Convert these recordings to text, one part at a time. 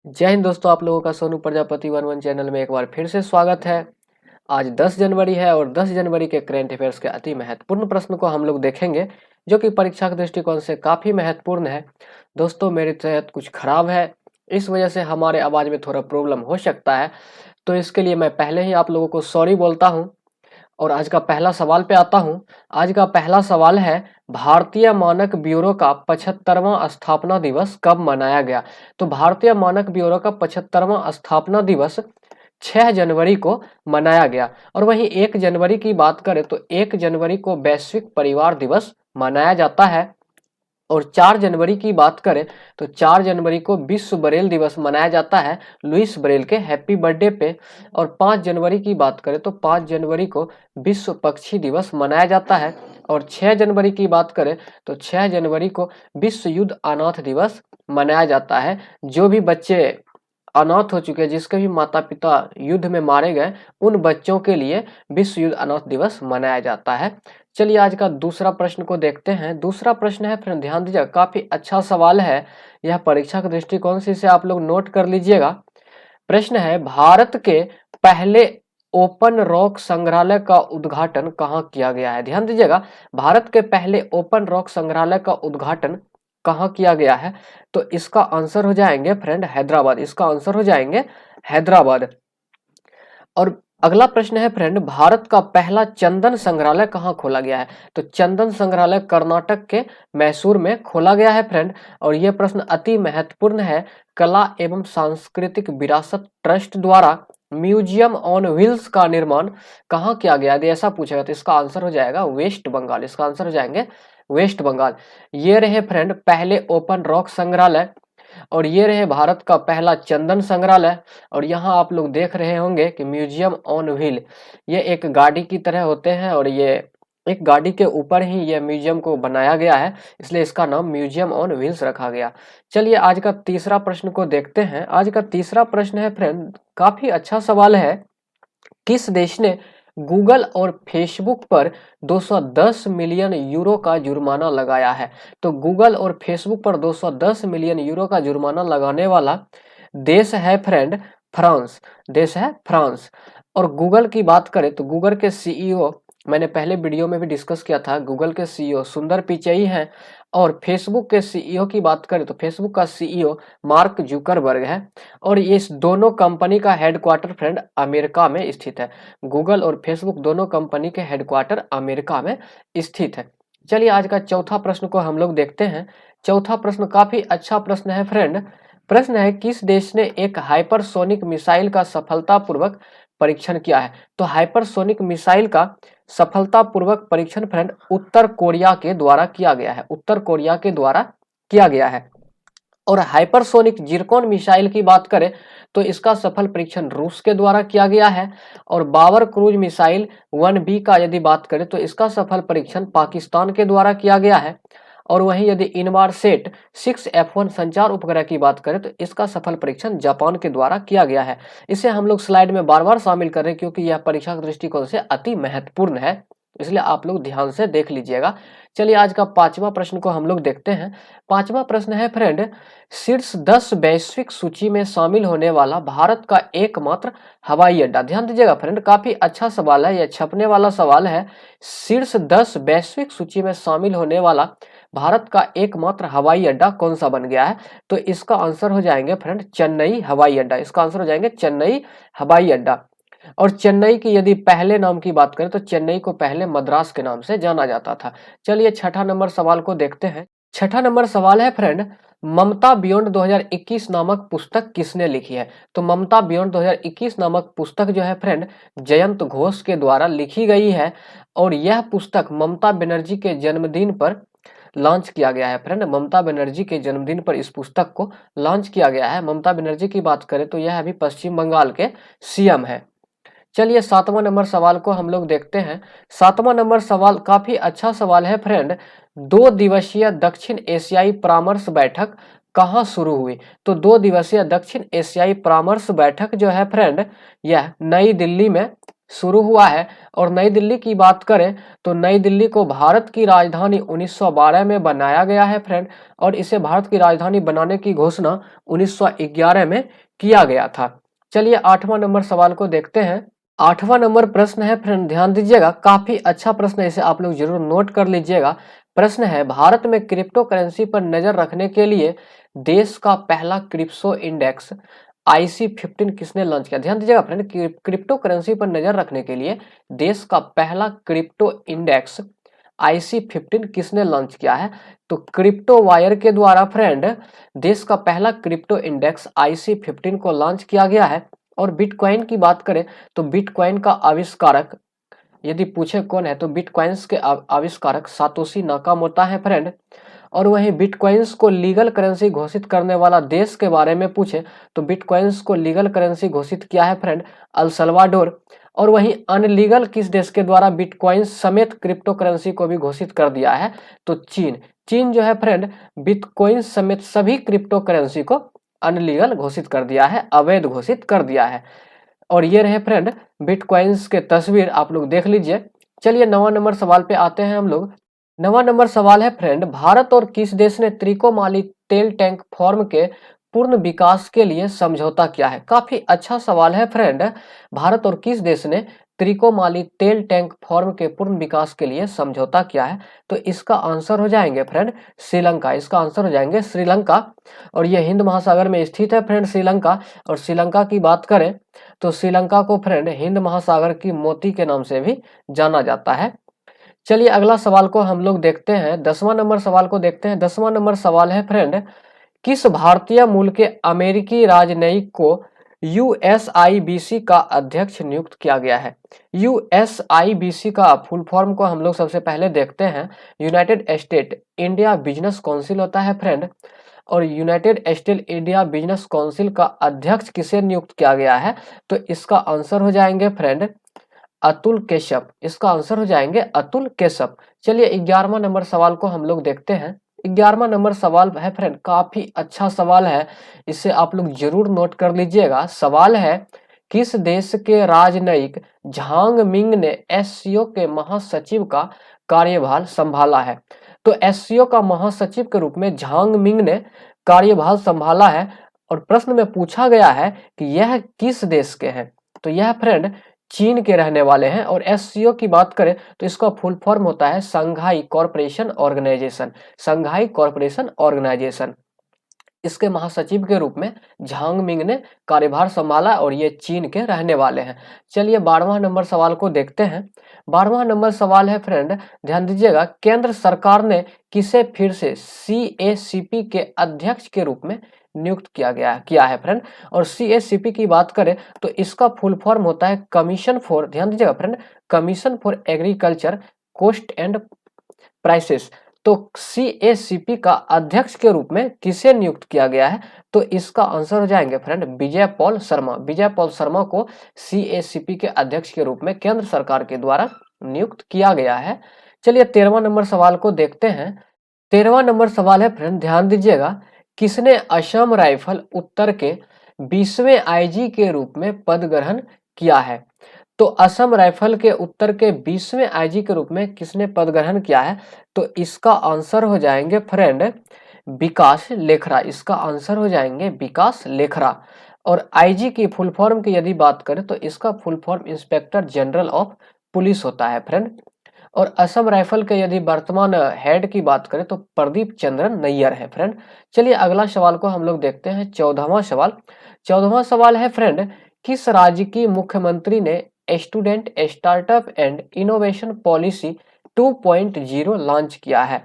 जय हिंद दोस्तों, आप लोगों का Sonu Prajapati one one channel में एक बार फिर से स्वागत है। आज 10 जनवरी है और 10 जनवरी के करंट अफेयर्स के अति महत्वपूर्ण प्रश्न को हम लोग देखेंगे, जो कि परीक्षा के दृष्टिकोण से काफ़ी महत्वपूर्ण है। दोस्तों, मेरी तबीयत कुछ खराब है, इस वजह से हमारे आवाज़ में थोड़ा प्रॉब्लम हो सकता है, तो इसके लिए मैं पहले ही आप लोगों को सॉरी बोलता हूँ। और आज का पहला सवाल पे आता हूँ। आज का पहला सवाल है, भारतीय मानक ब्यूरो का 75वां स्थापना दिवस कब मनाया गया? तो भारतीय मानक ब्यूरो का 75वां स्थापना दिवस 6 जनवरी को मनाया गया। और वहीं 1 जनवरी की बात करें तो 1 जनवरी को वैश्विक परिवार दिवस मनाया जाता है। और 4 जनवरी की बात करें तो 4 जनवरी को विश्व ब्रेल दिवस मनाया जाता है लुईस ब्रेल के हैप्पी बर्थडे पे। और 5 जनवरी की बात करें तो 5 जनवरी को विश्व पक्षी दिवस मनाया जाता है। और 6 जनवरी की बात करें तो 6 जनवरी को विश्व युद्ध अनाथ दिवस मनाया जाता है। जो भी बच्चे अनाथ हो चुके हैं, जिसके भी माता पिता युद्ध में मारे गए, उन बच्चों के लिए विश्व युद्ध अनाथ दिवस मनाया जाता है। चलिए आज का दूसरा प्रश्न को देखते हैं। दूसरा प्रश्न है, फिर ध्यान दीजिएगा, काफी अच्छा सवाल है यह परीक्षा के दृष्टिकोण से, इसे आप लोग नोट कर लीजिएगा। प्रश्न है, भारत के पहले ओपन रॉक संग्रहालय का उद्घाटन कहाँ किया गया है? ध्यान दीजिएगा, भारत के पहले ओपन रॉक संग्रहालय का उद्घाटन कहाँ किया गया है? तो इसका आंसर हो जाएंगे फ्रेंड हैदराबाद। इसका आंसर हो जाएंगे हैदराबाद। और अगला प्रश्न है फ्रेंड, भारत का पहला चंदन संग्रहालय कहाँ खोला गया है? तो चंदन संग्रहालय कर्नाटक के मैसूर में खोला गया है फ्रेंड। और यह प्रश्न अति महत्वपूर्ण है। कला एवं सांस्कृतिक विरासत ट्रस्ट द्वारा म्यूजियम ऑन व्हील्स का निर्माण कहाँ किया गया? यदि ऐसा पूछेगा तो इसका आंसर हो जाएगा वेस्ट बंगाल। इसका आंसर हो जाएंगे वेस्ट बंगाल। ये रहे फ्रेंड पहले ओपन रॉक संग्रहालय, और ये रहे भारत का पहला चंदन संग्रहालय। और यहाँ आप लोग देख रहे होंगे कि म्यूजियम ऑन व्हील, ये एक गाड़ी की तरह होते हैं, और ये एक गाड़ी के ऊपर ही यह म्यूजियम को बनाया गया है, इसलिए इसका नाम म्यूजियम ऑन व्हील्स रखा गया। चलिए आज का तीसरा प्रश्न को देखते हैं। आज का तीसरा प्रश्न है फ्रेंड, काफी अच्छा सवाल है। किस देश ने गूगल और फेसबुक पर 210 मिलियन यूरो का जुर्माना लगाया है? तो गूगल और फेसबुक पर 210 मिलियन यूरो का जुर्माना लगाने वाला देश है फ्रेंड फ्रांस। देश है फ्रांस। और गूगल की बात करें तो गूगल के सीईओ, मैंने पहले वीडियो में भी डिस्कस किया था, गूगल के सीईओ सुंदर पिचई हैं। और फेसबुक के सीईओ की बात करें तो फेसबुक का सीईओ मार्क जुकरबर्ग है। और इस दोनों कंपनी का हेडक्वार्टर फ्रेंड अमेरिका में स्थित है। गूगल और फेसबुक दोनों कंपनी के हेडक्वार्टर अमेरिका में स्थित है। चलिए आज का चौथा प्रश्न को हम लोग देखते हैं। चौथा प्रश्न काफी अच्छा प्रश्न है फ्रेंड। प्रश्न है, किस देश ने एक हाइपरसोनिक मिसाइल का सफलतापूर्वक परीक्षण किया है? तो हाइपरसोनिक मिसाइल का सफलतापूर्वक परीक्षण फ्रेंड उत्तर कोरिया के द्वारा किया गया है। उत्तर कोरिया के द्वारा किया गया है। और हाइपरसोनिक जिरकॉन मिसाइल की बात करें तो इसका सफल परीक्षण रूस के द्वारा किया गया है। और बाबर क्रूज मिसाइल 1B का यदि बात करें तो इसका सफल परीक्षण पाकिस्तान के द्वारा किया गया है। और वहीं यदि इनमारसेट 6F1 संचार उपग्रह की बात करें तो इसका सफल परीक्षण जापान के द्वारा किया गया है। इसे हम लोग स्लाइड में बार बार शामिल कर रहे हैं, क्योंकि यह परीक्षा के दृष्टिकोण से अति महत्वपूर्ण है, इसलिए आप लोग ध्यान से देख लीजिएगा। चलिए आज का पांचवा प्रश्न को हम लोग देखते हैं। पांचवा प्रश्न है फ्रेंड, शीर्ष 10 वैश्विक सूची में शामिल होने वाला भारत का एकमात्र हवाई अड्डा। ध्यान दीजिएगा फ्रेंड, काफी अच्छा सवाल है, यह छपने वाला सवाल है। शीर्ष 10 वैश्विक सूची में शामिल होने वाला भारत का एकमात्र हवाई अड्डा कौन सा बन गया है? तो इसका आंसर हो जाएंगे फ्रेंड चेन्नई हवाई अड्डा। इसका आंसर हो जाएंगे चेन्नई हवाई अड्डा। और चेन्नई की यदि पहले नाम की बात करें तो चेन्नई को पहले मद्रास के नाम से जाना जाता था। चलिए छठा नंबर सवाल को देखते हैं। छठा नंबर सवाल है फ्रेंड, ममता बियॉन्ड 2021 नामक पुस्तक किसने लिखी है? तो ममता बियॉन्ड 2021 नामक पुस्तक जो है फ्रेंड जयंत घोष के द्वारा लिखी गई है। और यह पुस्तक ममता बनर्जी के जन्मदिन पर लॉन्च किया गया है फ्रेंड। ममता बनर्जी के जन्मदिन पर इस पुस्तक को लॉन्च किया गया है। ममता बनर्जी की बात करें तो यह अभी पश्चिम बंगाल के सीएम है। चलिए सातवां नंबर सवाल को हम लोग देखते हैं। सातवां नंबर सवाल काफी अच्छा सवाल है फ्रेंड, 2 दिवसीय दक्षिण एशियाई परामर्श बैठक कहाँ शुरू हुई? तो 2 दिवसीय दक्षिण एशियाई परामर्श बैठक जो है फ्रेंड यह नई दिल्ली में शुरू हुआ है। और नई दिल्ली की बात करें तो नई दिल्ली को भारत की राजधानी 1912 में बनाया गया है फ्रेंड, और इसे भारत की राजधानी बनाने की घोषणा 1911 में किया गया था। चलिए 8वां नंबर सवाल को देखते हैं। 8वां नंबर प्रश्न है फ्रेंड, ध्यान दीजिएगा, काफी अच्छा प्रश्न है, इसे आप लोग जरूर नोट कर लीजिएगा। प्रश्न है, भारत में क्रिप्टो करेंसी पर नजर रखने के लिए देश का पहला क्रिप्टो इंडेक्स IC15 किसने लॉन्च किया? ध्यान दीजिएगा फ्रेंड, क्रिप्टो करेंसी पर नजर रखने के लिए देश का पहला क्रिप्टो इंडेक्स IC15 किसने लॉन्च किया है? तो क्रिप्टो वायर के द्वारा फ्रेंड देश का पहला क्रिप्टो इंडेक्स IC15 को लॉन्च किया गया है। और बिटकॉइन की बात करें तो बिटकॉइन का आविष्कारक यदि पूछे कौन है तो बिटकॉइंस के आविष्कारक सातोशी नाकामोटो है फ्रेंड। और वहीं बिटकॉइंस को लीगल करेंसी घोषित करने वाला देश के बारे में पूछे तो बिटकॉइंस को लीगल करेंसी घोषित किया है फ्रेंड अल सल्वाडोर। और वहीं अनलीगल किस देश के द्वारा बिटकॉइंस समेत क्रिप्टो करेंसी को भी घोषित कर दिया है? तो चीन। चीन जो है फ्रेंड बिटकॉइन समेत सभी क्रिप्टो करेंसी को अनलीगल घोषित कर दिया है, अवैध घोषित कर दिया है। और ये रहे फ्रेंड बिटकॉइंस के तस्वीर, आप लोग देख लीजिए। चलिए 9वां नंबर सवाल पे आते हैं हम लोग। 9वां नंबर सवाल है फ्रेंड, भारत और किस देश ने त्रिकोमाली तेल टैंक फॉर्म के पूर्ण विकास के लिए समझौता किया है? काफी अच्छा सवाल है फ्रेंड, भारत और किस देश ने त्रिकोमाली तेल टैंक फॉर्म के पूर्ण विकास के लिए समझौता किया है? तो इसका आंसर हो जाएंगे फ्रेंड श्रीलंका, इसका आंसर हो जाएंगे श्रीलंका। और ये हिंद महासागर में स्थित है फ्रेंड श्रीलंका। और श्रीलंका की बात करें तो श्रीलंका को फ्रेंड हिंद महासागर की मोती के नाम से भी जाना जाता है। चलिए अगला सवाल को हम लोग देखते हैं, 10वां नंबर सवाल को देखते हैं। 10वां नंबर सवाल है फ्रेंड, किस भारतीय मूल के अमेरिकी राजनयिक को USIBC का अध्यक्ष नियुक्त किया गया है? USIBC का फुल फॉर्म को हम लोग सबसे पहले देखते हैं। United state India business council होता है फ्रेंड। और United state India business council का अध्यक्ष किसे नियुक्त किया गया है? तो इसका आंसर हो जाएंगे फ्रेंड अतुल केशव, इसका आंसर हो जाएंगे अतुल केशव। चलिए 11वां नंबर सवाल को हम लोग देखते हैं। 11वां नंबर सवाल है फ्रेंड, काफी अच्छा सवाल है, इसे आप लोग जरूर नोट कर लीजिएगा। सवाल है, किस देश के राजनयिक झांग मिंग ने SCO के महासचिव का कार्यभार संभाला है? तो SCO का महासचिव के रूप में झांग मिंग ने कार्यभार संभाला है। और प्रश्न में पूछा गया है कि यह किस देश के हैं? तो यह फ्रेंड चीन के रहने वाले हैं। और SCO की बात करें तो इसका फुल फॉर्म होता है Shanghai corporation organisation, Shanghai corporation organisation. इसके महासचिव के रूप में झांग मिंग ने कार्यभार संभाला और ये चीन के रहने वाले हैं। चलिए 12वां नंबर सवाल को देखते हैं। 12वां नंबर सवाल है फ्रेंड, ध्यान दीजिएगा, केंद्र सरकार ने किसे फिर से CACP के अध्यक्ष के रूप में नियुक्त किया है फ्रेंड? और CACP की बात करें तो इसका फुल फॉर्म होता है कमीशन फॉर, ध्यान दीजिएगा friend, commission for agriculture cost and prices. तो CACP का अध्यक्ष के रूप में किसे नियुक्त किया गया है? तो इसका आंसर हो जाएंगे फ्रेंड विजय पॉल शर्मा। विजय पॉल शर्मा को CACP के अध्यक्ष के रूप में केंद्र सरकार के द्वारा नियुक्त किया गया है। चलिए 13वां नंबर सवाल को देखते हैं। 13वां नंबर सवाल है फ्रेंड, ध्यान दीजिएगा, किसने असम राइफल उत्तर के 20वें IG के रूप में पद ग्रहण किया है? तो असम राइफल के उत्तर के 20वें IG के रूप में किसने पद ग्रहण किया है? तो इसका आंसर हो जाएंगे फ्रेंड विकास लेखरा, इसका आंसर हो जाएंगे विकास लेखरा। और IG की फुल फॉर्म की यदि बात करें तो इसका full form inspector general of police होता है फ्रेंड। और असम राइफल के यदि वर्तमान हेड की बात करें तो प्रदीप चंद्रन नैयर है फ्रेंड। चलिए अगला सवाल को हम लोग देखते हैं, 14वां सवाल। 14वां सवाल है फ्रेंड, किस राज्य की मुख्यमंत्री ने student startup and innovation policy 2.0 launch किया है?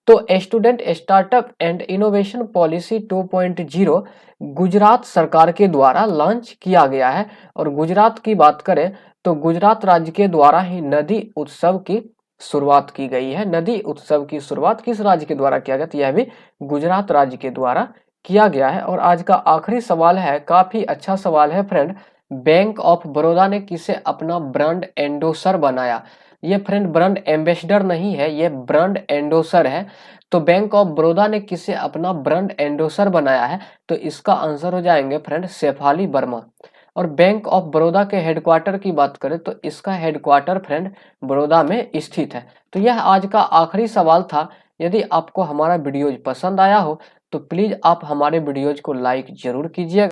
तो student startup and innovation policy 2.0 Gujarat सरकार के द्वारा लॉन्च किया गया है। और गुजरात की बात करें तो गुजरात राज्य के द्वारा ही नदी उत्सव की शुरुआत की गई है। नदी उत्सव की शुरुआत किस राज्य के द्वारा किया गया? तो यह भी गुजरात राज्य के द्वारा किया गया है। और आज का आखिरी सवाल है, काफी अच्छा सवाल है फ्रेंड, बैंक ऑफ बड़ौदा ने किसे अपना ब्रांड एंडोसर बनाया? ये फ्रेंड ब्रांड एम्बेसडर नहीं है, ये ब्रांड एंडोसर है। तो बैंक ऑफ बड़ौदा ने किसे अपना ब्रांड एंडोसर बनाया है? तो इसका आंसर हो जाएंगे फ्रेंड शेफाली वर्मा। और बैंक ऑफ बड़ौदा के हेडक्वार्टर की बात करें तो इसका हेडक्वार्टर फ्रेंड बड़ौदा में स्थित है। तो यह आज का आखिरी सवाल था। यदि आपको हमारा वीडियोज पसंद आया हो तो प्लीज़ आप हमारे वीडियोज को लाइक ज़रूर कीजिएगा।